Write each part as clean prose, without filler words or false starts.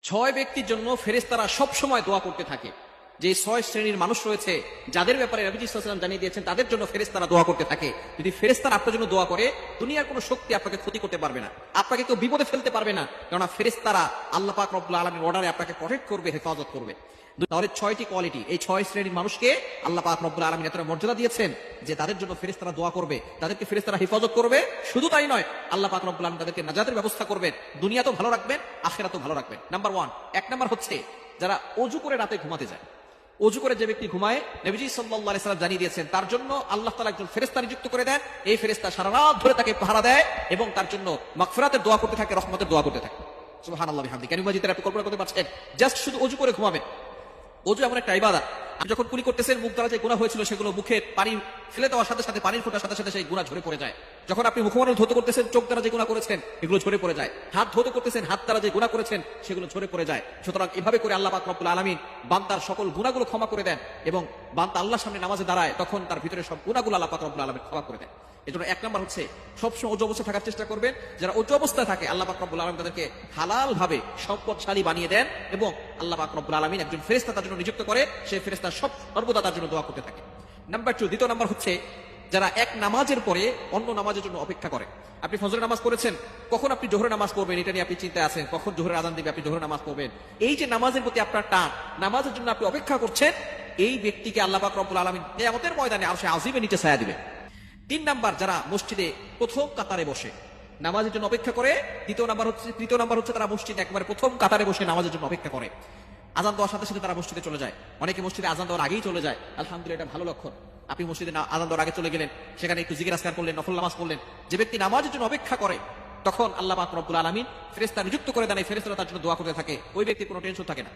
ছয় ব্যক্তির জন্য ফেরেশতারা সব সময় দোয়া করতে থাকে। যে ছয় শ্রেণীর মানুষ রয়েছে যাদের ব্যাপারে নবীজি সাল্লাল্লাহু আলাইহি ওয়াসাল্লাম জানিয়ে দিয়েছেন, তাদের জন্য ফেরেশতারা দোয়া করতে থাকে। যদি ফেরেশতারা আপনার জন্য দোয়া করে, দুনিয়ার কোনো শক্তি আপনাকে ক্ষতি করতে পারবে না, আপনাকে কেউ বিপদে ফেলতে পারবে না, কেননা ফেরেশতারা আল্লাহ পাক রব্বুল আলামিনের অর্ডারে আপনাকে প্রটেক্ট করবে, হেফাজত করবে। তাহলে ছয়টি কোয়ালিটি, এই ছয় শ্রেণীর মানুষকে আল্লাহ পাক রব্বুল আলামিন এতটা মর্যাদা দিয়েছেন যে তাদের জন্য ফেরেশতারা দোয়া করবে, তাদেরকে ফেরেশতারা হেফাজত করবে। শুধু তাই নয়, আল্লাহ পাক রব্বুল আলামিন তাদেরকে নাজাতের ব্যবস্থা করবেন, দুনিয়াতেও ভালো রাখবেন, আখিরাতেও ভালো রাখবেন। নাম্বার ওয়ান, এক নাম্বার হচ্ছে যারা অজু করে রাতে ঘুমাতে যায়। অজু করে যে ব্যক্তি ঘুমায়, নবীজি সাল্লাল্লাহু আলাইহি সাল্লাম জানিয়ে দিয়েছেন তার জন্য আল্লাহ তাআলা একজন ফেরেশতা নিযুক্ত করে দেন। এই ফেরেশতা সারা রাত ধরে তাকে পাহারা দেয় এবং তার জন্য মাগফিরাতের দোয়া করতে থাকে, রহমতের দোয়া করতে থাকে। সুবহানাল্লাহ বিহামদি। কারিম মাজিদের আপনি কল্পনা করতে পারছেন, জাস্ট শুধু অজু করে ঘুমাবেন। অজু এমন একটা ইবাদত, আপনি যখন কুলি করতেছেন মুখ দ্বারা যে গুনাহ হয়েছিল সেগুলো মুখে পানি ফেলে দেওয়ার সাথে সাথে, পানির ফোঁটার সাথে সাথে সেই গুনাহ ঝরে পড়ে যায়। যখন আপনি মুখমণ্ডল ধৌত করতেছেন, চোখ দ্বারা যে গুনাহ করেছেন এগুলো ঝরে পড়ে যায়। হাত ধৌত করতেছেন, হাত দ্বারা যে গুনাহ করেছেন সেগুলো ঝরে পড়ে যায়। সুতরাং এভাবে করে আল্লাহ পাক রব্বুল আলামিন বান্দার সকল গুনাহগুলো ক্ষমা করে দেন এবং বান্দা আল্লাহর সামনে নামাজে দাঁড়ায় তখন তার ভিতরে সব গুনাহগুলো আল্লাহ পাক রব্বুল আলামিন ক্ষমা করে দেন। এজন্য এক নাম্বার হচ্ছে সবসময় অজু অবস্থায় থাকার চেষ্টা করবেন। যারা অজু অবস্থায় থাকে আল্লাহ পাক রব্বুল আলামিন তাদেরকে হালাল ভাবে সম্পদশালী বানিয়ে দেন এবং আল্লাহ পাক রব্বুল আলামিন একজন ফেরেশতা তার জন্য নিযুক্ত করে, সেই ফেরেশতা সর্বদা তার জন্য দোয়া করতে থাকে। নাম্বার টু, দ্বিতীয় নাম্বার হচ্ছে যারা এক নামাজের পরে অন্য নামাজের জন্য অপেক্ষা করে। আপনি ফজরের নামাজ পড়েছেন, কখন আপনি জোহরের নামাজ পড়বেন এটা নিয়ে আপনি চিন্তায় আছেন, কখন জোহরের আযান দিবে আপনি জোহরের নামাজ পড়বেন। এই যে নামাজের প্রতি আপনার টান, নামাজের জন্য আপনি অপেক্ষা করছেন, এই ব্যক্তিকে আল্লাহ পাক রব্বুল আলামিন কিয়ামতের ময়দানে আরশে আজিমের নিচে ছায়া দিবেন। তিন নাম্বার, যারা মসজিদে প্রথম কাতারে বসে নামাজের জন্য অপেক্ষা করে। তৃতীয় নাম্বার হচ্ছে তারা মসজিদে একবারে প্রথম কাতারে বসে নামাজের জন্য অপেক্ষা করে। আজান দেওয়ার সাথে সাথে তারা মসজিদে চলে যায়। অনেকে মসজিদে আজান দেওয়ার আগেই চলে যায়, আলহামদুলিল্লাহ এটা ভালো লক্ষণ। আপনি মসজিদে আজান দেওয়ার আগে চলে গেলেন, সেখানে একটু জিকির আজকার করলেন, নফল নামাজ পড়লেন। যে ব্যক্তি নামাজের জন্য অপেক্ষা করে তখন আল্লাহ পাক রব্বুল আলামিন ফেরেশতা নিযুক্ত করে দেন, এই ফেরেশতারা তার জন্য দোয়া করতে থাকে। ওই ব্যক্তির কোনো টেনশন থাকে না।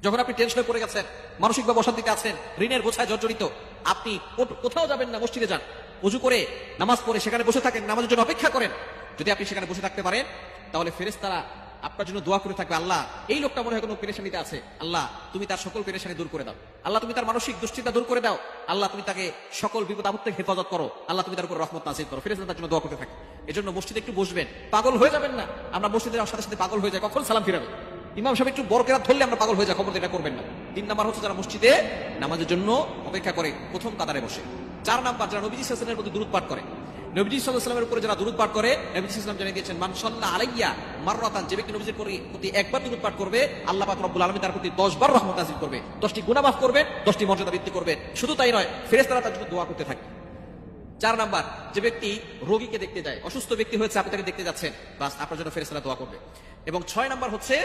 যখন আপনি টেনশনে পড়ে গেছেন, মানসিকভাবে অশান্তিতে আছেন, ঋণের বোঝায় জর্জরিত, আপনি কোথাও যাবেন না, মসজিদে যান, ওযু করে নামাজ পড়ে সেখানে বসে থাকেন, নামাজের জন্য অপেক্ষা করেন। যদি আপনি সেখানে বসে থাকতে পারেন তাহলে ফেরেশতারা আপনার জন্য দোয়া করে থাকবে, আল্লাহ এই লোকটা মনে হয় কোনো পেরেশানিতে আছে, আল্লাহ তুমি তার সকল পেরেশানি দূর করে দাও, আল্লাহ তুমি তার মানসিক দুশ্চিন্তা দূর করে দাও, আল্লাহ তুমি তাকে সকল বিপদ আপদ থেকে হেফাজত করো, আল্লাহ তুমি তার উপর রহমত নাযিল করো। ফেরেশতারা তার জন্য দোয়া করতে থাকে। এজন্য মসজিদে একটু বসবেন, পাগল হয়ে যাবেন না। আমরা মসজিদে যাওয়ার সাথে সাথে পাগল হয়ে যাই, কখন সালাম ফিরাবে, ইমাম সাহেব একটু বরকেরাত ধরলে আমরা পাগল হয়ে যাই, খবর এটা করবেন না। তিন নাম্বার হচ্ছে যারা মসজিদে নামাজের জন্য অপেক্ষা করে প্রথম কাতারে বসে। চার নাম্বার, যারা নবীজি সাল্লাল্লাহু আলাইহি ওয়াসাল্লামের প্রতি দুরূদ পাঠ করে। নবীজি সাল্লাল্লাহু আলাইহি ওয়াসাল্লামের উপরে যারা দুরূদ পাঠ করে, নবীজি সাল্লাল্লাহু আলাইহি ওয়াসাল্লাম জানিয়ে দিয়েছেন, মান সাল্লা আলাইয়া মাররাতান, যে ব্যক্তি নবীজির প্রতি একবার দুরূদ পাঠ করবে আল্লাহ পাক রব্বুল আলামিন তার প্রতি 10 বার রহমত নাযিল করবে, 10টি গুনাহ মাফ করবে, 10টি মর্যাদা বৃদ্ধি করবে। শুধু তাই নয়, ফেরেশতারা তার জন্য দোয়া করতে থাকে। চার নাম্বার, যে ব্যক্তি রোগীকে দেখতে যায়, অসুস্থ ব্যক্তি হয়েছে আপনি তাকে দেখতে যাচ্ছেন, বাস আপনার জন্য ফেরেশতারা দোয়া করবে। এবং 6 নাম্বার হচ্ছে